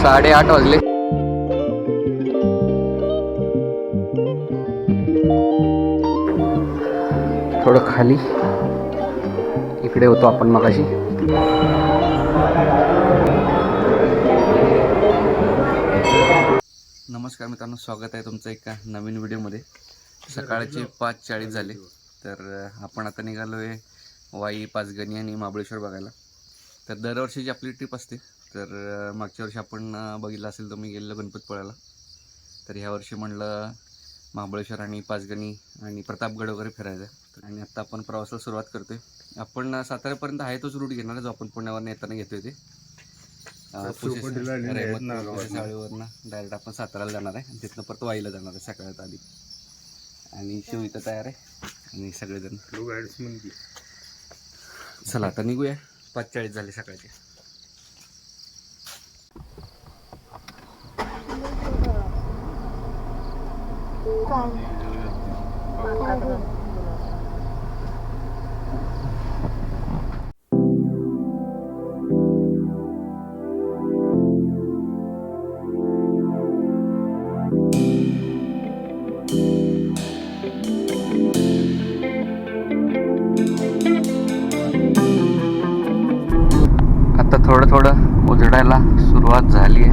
8:30 वाजले. थोडं खाली इकडे होतो आपण मगाशी. नमस्कार मित्रांनो, स्वागत आहे तुमचं एका नवीन व्हिडिओमध्ये. सकाळचे 5:40 झाले. तर आपण आता निघालो आहे वाई, पाचगणी आणि महाबळेश्वर बघायला. तर दरवर्षीची आपली ट्रिप असते. तर मागच्या वर्षी आपण बघितलं असेल तुम्ही गेलेलो गणपतपुळ्याला. तर ह्या वर्षी म्हणलं महाबळेश्वर आणि पाचगणी आणि प्रतापगड वगैरे फिरायचं. आणि आत्ता आपण प्रवासाला सुरुवात करतो आहे. आपण साताऱ्यापर्यंत आहे तोच रूट घेणार आहे जो आपण पुण्यावरून येताना घेतोय ते. साळीवरनं डायरेक्ट आपण साताऱ्याला जाणार आहे आणि तिथनं परत वाईला जाणार आहे सकाळात आधी. आणि शिव इथं तयार आहे आणि सगळेजण. चला आता निघूया. 5:40 झाले सकाळचे. आता थोडं थोडं उजडायला सुरुवात झाली आहे,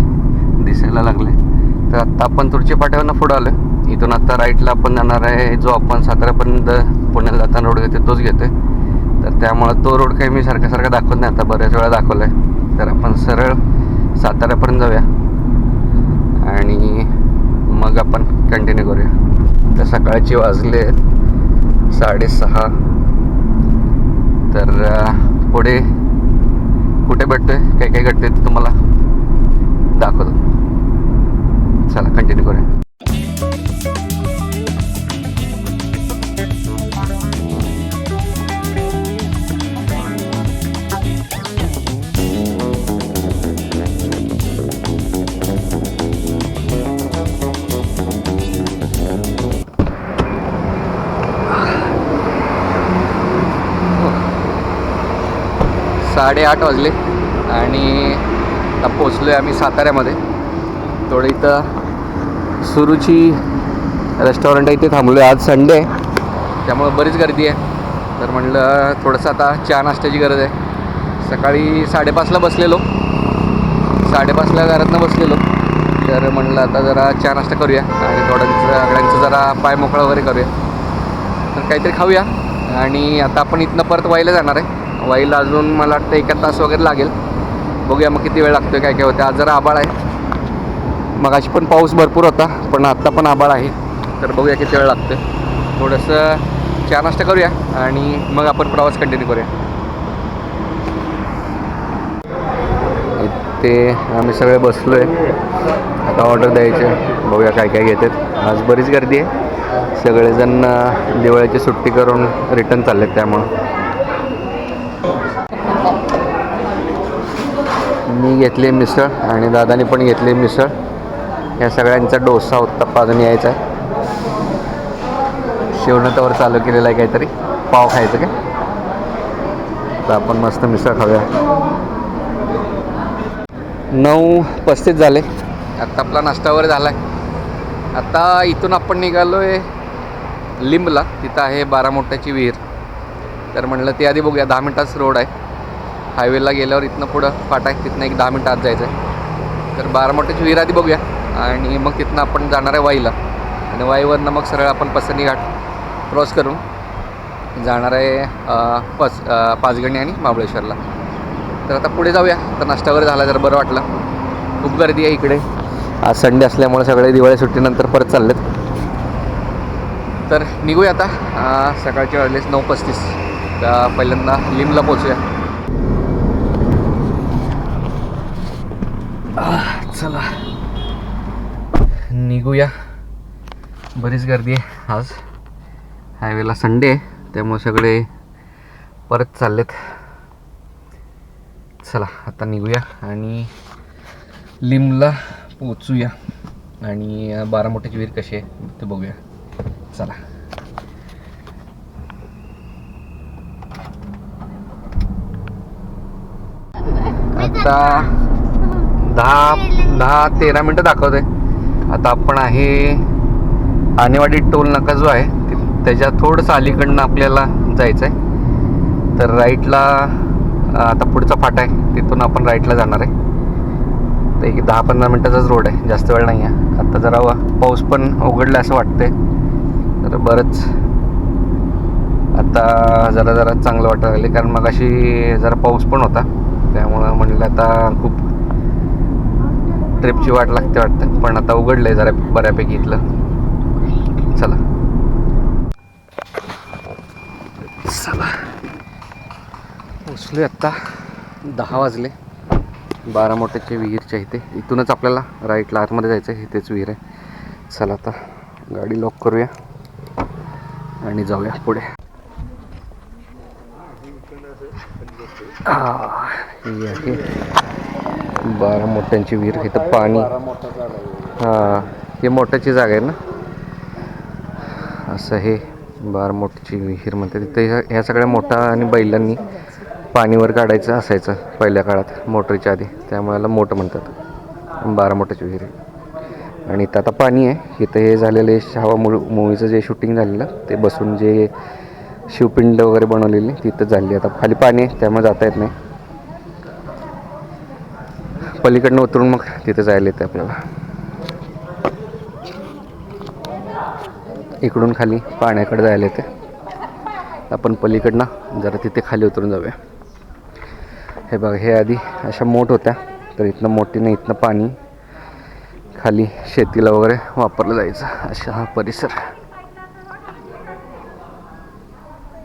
दिसायला लागले. तर आत्ता आपण तुळशी फाट्यावरनं पुढं आलो. इथून आता राईटला आपण जाणार आहे. जो आपण साताऱ्यापर्यंत पुण्याला जाताना रोड घेतो तोच घेतोय. तर त्यामुळं तो रोड काही मी सारखा दाखवत नाही, आता बऱ्याच वेळा दाखवला आहे. तर आपण सरळ साताऱ्यापर्यंत जाऊया आणि मग आपण कंटिन्यू करूया. तर सकाळची वाजले 6:30. तर पुढे कुठे भेटतोय, काय काय घडतंय ते तुम्हाला दाखवतो. चला कंटिन्यू करूया. साडे 8 वाजले आणि आता पोचलो आहे आम्ही साताऱ्यामध्ये. थोडं इथं सुरुची रेस्टॉरंट आहे, इथे थांबलो आहे. आज संडे आहे त्यामुळं बरीच गर्दी आहे. तर म्हणलं थोडंसं आता चहा नाश्त्याची गरज आहे. सकाळी 5:30ला बसलेलो, 5:30ला घरातनं बसलेलो. तर म्हणलं आता जरा चहा नाश्ता करूया आणि थोड्यांचं जरा पाय मोकळा वगैरे करूया. तर काहीतरी खाऊया. आणि आता आपण इथनं परत वाईला जाणार आहे. वाईला अजून मला वाटतं 1 तास वगैरे लागेल. बघूया मग किती वेळ लागतो, काय काय होतं. आज जरा आभाळ आहे, मगाशी पण पाऊस भरपूर होता, पण आत्ता पण आभाळ आहे. तर बघूया किती वेळ लागतो. थोडंसं चहा नाश्ता करूया आणि मग आपण प्रवास कंटिन्यू करूया. इथे आम्ही सगळे बसलो आहे. आता ऑर्डर द्यायचे, बघूया काय काय घेतात. आज बरीच गर्दी आहे, सगळेजण दिवाळीची सुट्टी करून रिटर्न चाललेत. त्यामुळं मी घेतली मिसळ आणि दादाने पण घेतली मिसळ. या सगळ्यांचा डोसा उत्तप्पा अजून यायचा आहे. शिवनं त्यावर चालू केलेलं आहे काहीतरी पाव खायचं काय. तर आपण मस्त मिसळ खाऊया. 9:35 झाले. आत्ता आपला नाश्ता वगैरे झाला आहे. आता इथून आपण निघालो आहे लिंबला. तिथं आहे बारामोट्याची विहीर. तर म्हणलं ते आधी बघूया. 10 मिनिटाचं रोड आहे. हायवेला गेल्यावर इथनं पुढं फाटा आहे, तिथनं एक 10 मिनिटं आत जायचं आहे. तर बारामोट्याची विहीर आधी बघूया आणि मग तिथनं आपण जाणार आहे वाईला. आणि वाईवरनं मग सरळ आपण पसरणी घाट क्रॉस करून जाणार आहे पाचगणी आणि महाबळेश्वरला. तर आता पुढे जाऊया. तर नाश्ता वगैरे झाला, जरा बरं वाटलं. खूप गर्दी आहे इकडे. आज संडे असल्यामुळे सगळे दिवाळी सुट्टीनंतर परत चाललेत. तर निघूया आता. सकाळचे वाजलेच 9:35. तर पहिल्यांदा लिमला पोचूया. चला निघूया. बरीच गर्दी आहे आज. हायवेला संडे आहे त्यामुळे सगळे परत चाललेत. चला आता निघूया आणि लिमला पोचूया आणि बारामोट्याची विहीर कशी आहे ते बघूया. चला. आता 10-13 मिनटं दाखवते. आता आपण आहे आणेवाडी टोल नाका जो आहे त्याच्या थोडंसं अलीकडनं आपल्याला जायचं आहे. तर राईटला आता पुढचा फाटा आहे, तिथून आपण राईटला जाणार आहे. तर एक 10-15 मिनटाचाच रोड आहे, जास्त वेळ नाही आहे. आता जरा पाऊस पण उघडला असं वाटतंय, तर बरंच आता जरा चांगलं वाटायला लागले. कारण मग अशी जरा पाऊस पण होता, त्यामुळं म्हणलं आता खूप ट्रिपची वाट लागते वाटतं. पण आता उघडलं आहे जरा बऱ्यापैकी इथलं. चला पोचलो आत्ता. 10 वाजले. 12 मोठ्याच्या विहीरच्या इथे, इथूनच आपल्याला राईटला आतमध्ये जायचं आहे. इथेच विहीर आहे. चला आता गाडी लॉक करूया आणि जाऊया पुढे. ही आहे 12 मोठ्यांची विहीर. इथं पाणी, हां हे मोठ्याची जागा आहे ना, असं हे 12 मोठ्याची विहीर म्हणते. तिथे ह्या सगळ्या मोठा आणि बैलांनी पाणीवर काढायचं असायचं पहिल्या काळात, मोटरीच्या आधी, त्यामुळे याला मोठं म्हणतात. 12 मोठ्याची विहीर. आणि इथं आता पाणी आहे. इथं हे झालेले छावा मूवीचं जे शूटिंग झालेलं, ते बसून जे शिवपिंड वगैरे बनवलेली तिथं झाली. आता खाली पाणी आहे, त्यामुळे जाता येत नाही. पलीकडनं उतरून मग तिथं जायला येते आपल्याला. इकडून खाली पाण्याकडे जायला येते. आपण पलीकडनं जरा तिथे खाली उतरून जाऊया. हे बघा, हे आधी अशा मोठ होत्या, तर इथनं मोठीनं इथनं पाणी खाली शेतीला वगैरे वापरलं जायचं. अशा हा परिसर.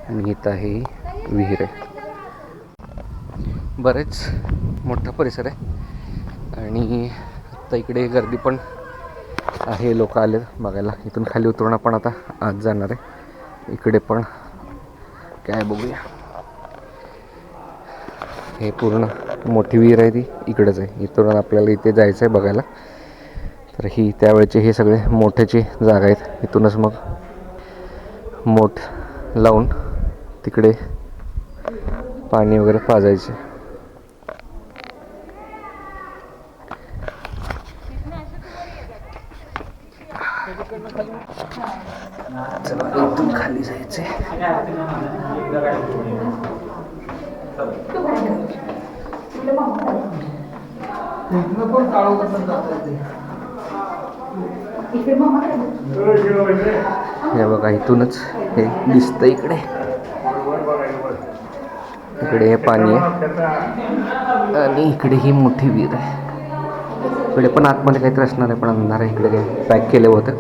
आणि इथं आहे विहीर आहे. बरेच मोठा परिसर आहे. आणि आता इकडे गर्दी पण आहे, लोक आले बघायला. इथून खाली उतरून आपण आता आत जाणार आहे. इकडे पण काय बघूया. हे पूर्ण मोठी विहीर आहे, ती इकडेच आहे. इथून आपल्याला इथे जायचं आहे बघायला. तर ही त्यावेळेचे हे सगळे मोठ्याची जागा आहेत. इथूनच मग मोठ लावून तिकडे पाणी वगैरे पाजायचे. चला इथून खाली जायचे. हे बघा, इथूनच हे दिसतं. इकडे हे पाणी आहे आणि इकडे ही मोठी विहीर आहे. इकडे पण आतमध्ये काहीतरी असणार आहे, पण अंधार आहे. इकडे काही पॅक केलं होतं.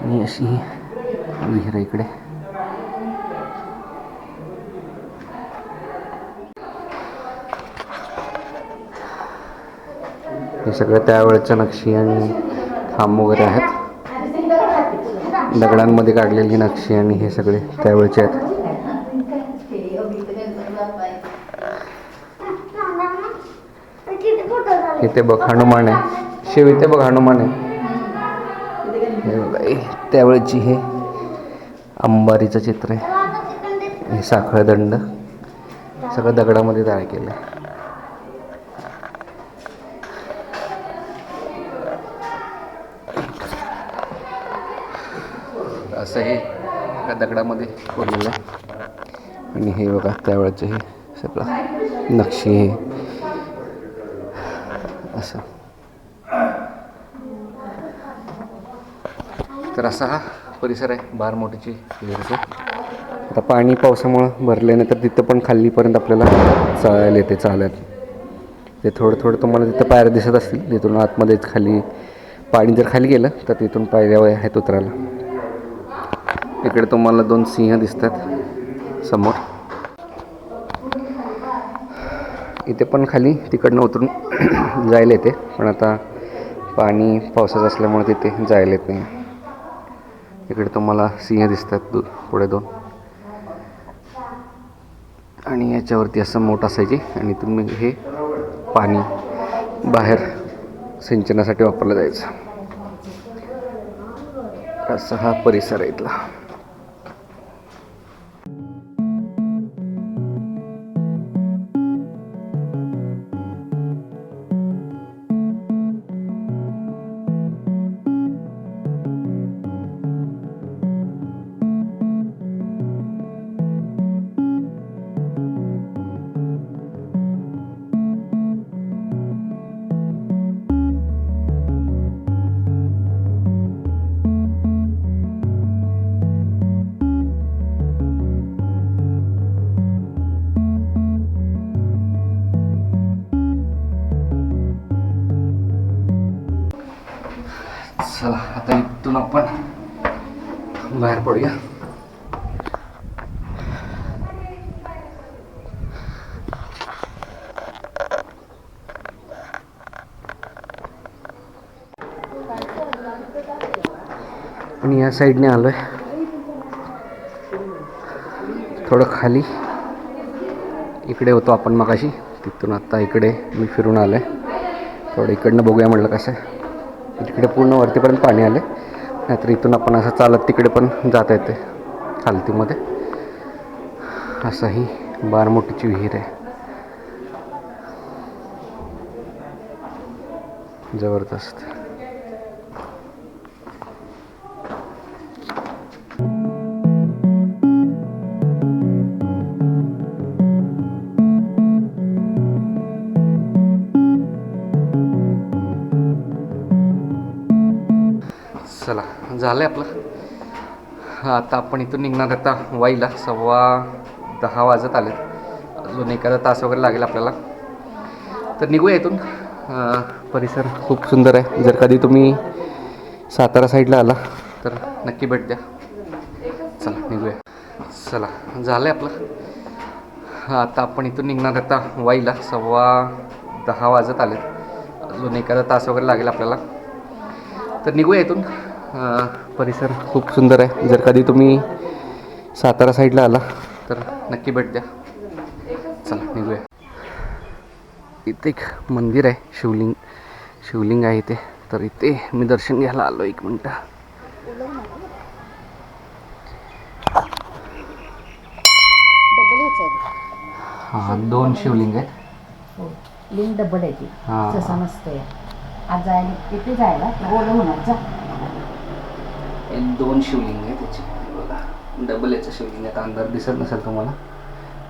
आणि अशी विहीर आहे इकडे. हे सगळं त्यावेळेच्या नक्षी आणि खांब वगैरे आहेत. दगडांमध्ये काढलेली नक्षी आणि हे सगळे त्यावेळेचे आहेत. इथे बघ हनुमान आहे. शिव इथे बघ हनुमान आहे. हे बघा, त्यावेळेची हे अंबारीचं चित्र आहे. हे साखळदंड सगळं दगडामध्ये तयार केलं आहे. असं हे एका दगडामध्ये कोरलेलं आहे. आणि हे बघा त्यावेळेचं हे सगळं नक्षी हे असं. तर असा हा परिसर आहे 12 मोठीची विहीरचा. आता पाणी पावसामुळं भरल्याने तर तिथं पण खालीपर्यंत आपल्याला चालायला येते. चालत ते थोडं तुम्हाला तिथं पायऱ्या दिसत असतील. तिथून आतमध्येच खाली पाणी जर खाली गेलं तर तिथून पायऱ्या आहेत उतरायला. इकडे तुम्हाला 2 सिंह दिसतात समोर. इथे पण खाली तिकडनं उतरून जायला येते, पण आता पाणी पावसाचं असल्यामुळे तिथे जायला येत नाही. इकडे तुम्हाला सिंह दिसतात पुढे 2. आणि याच्यावरती असं मोठ असायची. आणि तुम्ही हे पाणी बाहेर सिंचनासाठी वापरलं जायचं. असा हा परिसर आहे इथला. चला आता इथून आपण बाहेर पडूया. आणि या साईडने आलोय थोडं खाली. इकडे होतो आपण मगाशी, तिथून आता इकडे मी फिरून आलो आहे. थोडं इकडनं बघूया म्हटलं कसं आहे. तिकडे पूर्ण वरतीपर्यंत पाणी आले, नाहीतर इथून आपण असं चालत तिकडे पण जाता येते खालतीमध्ये. असं ही बारमोटीची विहीर आहे, जबरदस्त. चला झालं आहे आपलं. आता आपण इथून निघणार आता वाईला. 10:15 वाजत आले. अजून एखादा तास वगैरे लागेल आपल्याला, तर निघूया इथून. परिसर खूप सुंदर आहे. जर कधी तुम्ही सातारा साईडला आला तर नक्की भेट द्या. चला निघूया. चला झालं आहे आपलं. आता आपण इथून निघणार आता वाईला. 10:15 वाजत आले. अजून एखादा तास वगैरे लागेल आपल्याला, तर निघूया इथून. परिसर खूप सुंदर आहे. जर कधी तुम्ही सातारा साईडला आला तर नक्की भेट द्या. चला निघूया. इथे एक मंदिर आहे, शिवलिंग आहे इथे. तर इथे मी दर्शन घ्यायला आलो. 1 मिनटं. हां 2 शिवलिंग आहेत. लिंग डबल आहे ती. हां. तसा नसते. आज जायला तिथे जायला ओलं होणार जा. 2 शिवलिंग आहे त्याचे बघा. डबल याचं शिवलिंग आहे. आता अंधार दिसत नसेल तुम्हाला,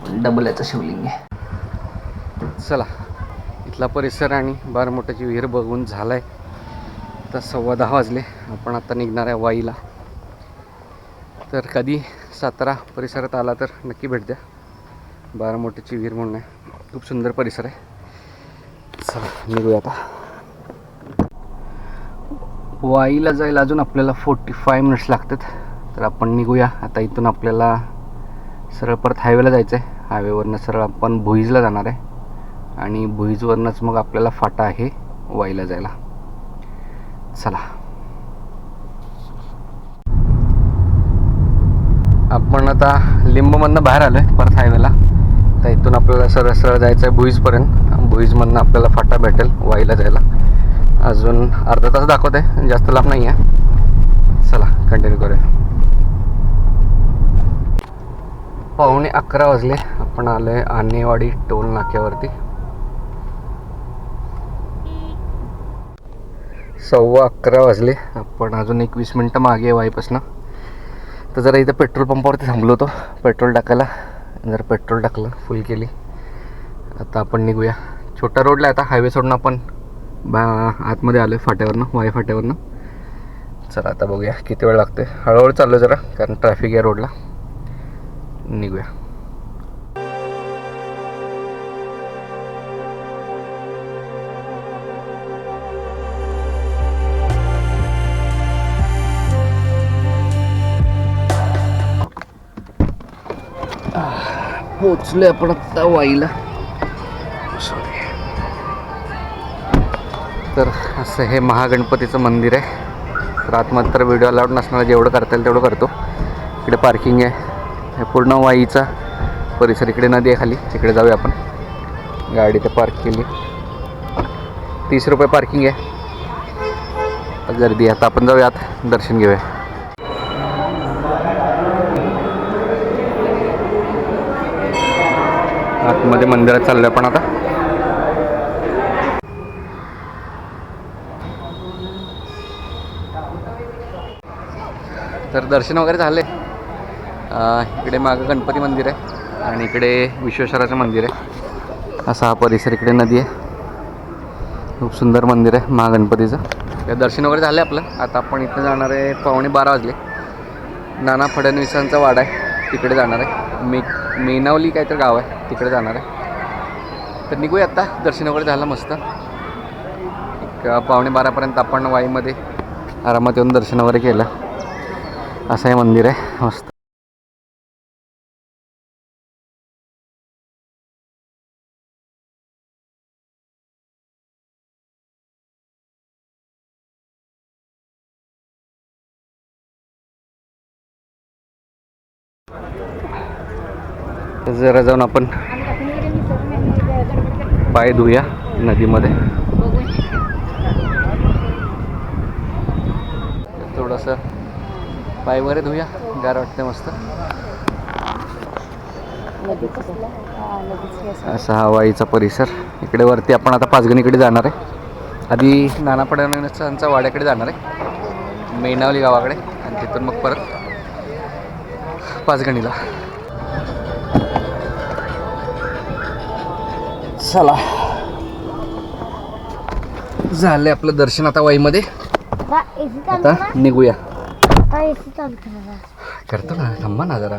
पण डबल याचं शिवलिंग आहे. चला इथला परिसर आणि बारमोट्याची विहीर बघून झाला आहे. आता 10:15 वाजले. आपण आता निघणार आहे वाईला. तर कधी सातारा परिसरात आला तर नक्की भेट द्या. बारमोट्याची विहीर म्हणून आहे, खूप सुंदर परिसर आहे. चला निघूया आता. वाईला जायला अजून आपल्याला 45 मिनिट्स लागतात. तर आपण निघूया आता इथून. आपल्याला सरळ परत हायवेला जायचं आहे. हायवेवरनं सरळ आपण भुईजला जाणार आहे, आणि भुईजवरनंच मग आपल्याला फाटा आहे वाईला जायला. चला आपण आता लिंबमधनं बाहेर आलो आहे परत हायवेला. तर इथून आपल्याला सरळ जायचं आहे भुईजपर्यंत. भुईजमधनं आपल्याला फाटा भेटेल वाईला जायला. अजून अर्धा तास दाखवत आहे, जास्त लांब नाही आहे. चला कंटिन्यू करूया. 11:15 वाजले. आपण आलो आहे आणेवाडी टोल नाक्यावरती. 11:15 वाजले. आपण अजून 21 मिनटं मागे आहे वाईपासून. तर जरा इथं पेट्रोल पंपावरती थांबलो होतो पेट्रोल टाकायला. जर पेट्रोल टाकलं, फुल केली. आता आपण निघूया. छोटा रोडला आता हायवे सोडून आपण आतमध्ये आलो आहे फाट्यावरनं, वाई फाट्यावरनं. चला आता बघूया किती वेळ लागतो. हळूहळू चाललो जरा, कारण ट्रॅफिक आहे रोडला. निघूया. पोचलोय आपण आत्ता वाईला. सॉरी. तर असं हे महागणपतीचं मंदिर आहे. तर आतमध्ये तर व्हिडिओ अलाउड नसणार, जेवढं करता येईल तेवढं करतो. इकडे पार्किंग आहे. हे पूर्ण वाईचा परिसर. इकडे नदी आहे खाली, तिकडे जाऊया आपण. गाडी ते पार्क केली. 30 रुपये पार्किंग आहे. गर्दी आहे. आता आपण जाऊया आत, दर्शन घेऊया. आतमध्ये मंदिरात चाललो आपण आता. तर दर्शन वगैरे झाले. इकडे मागं गणपती मंदिर आहे आणि इकडे विश्वेश्वराचं मंदिर आहे. असा हा परिसर. इकडे नदी आहे. खूप सुंदर मंदिर आहे महागणपतीचं. तर दर्शन वगैरे झालं आपलं. आता आपण इथं जाणार आहे. 11:15 वाजले. नाना फडणवीसांचा वाडा आहे, तिकडे जाणार आहे. मेनावली काहीतरी गाव आहे, तिकडे जाणार आहे. तर निघूया आता. दर्शन वगैरे झालं मस्त. 11:15 आपण वाईमध्ये आरामात येऊन दर्शन वगैरे केलं. असं हे मंदिर आहे मस्त. जरा जाऊन आपण पाय धुया नदीमध्ये. थोडंसं पाय वगैरे धुया, गार वाटते मस्त. असा हा वाईचा परिसर. इकडे वरती आपण आता पाचगणीकडे जाणार आहे. आधी नाना फडणवीसांच्या वाड्याकडे जाणार आहे, मेणावली गावाकडे, आणि तिथून मग परत पाचगणीला. चला, झालंय आपलं दर्शन आता वाईमध्ये. आता निघूया. करतो ना, थांबा ना जरा.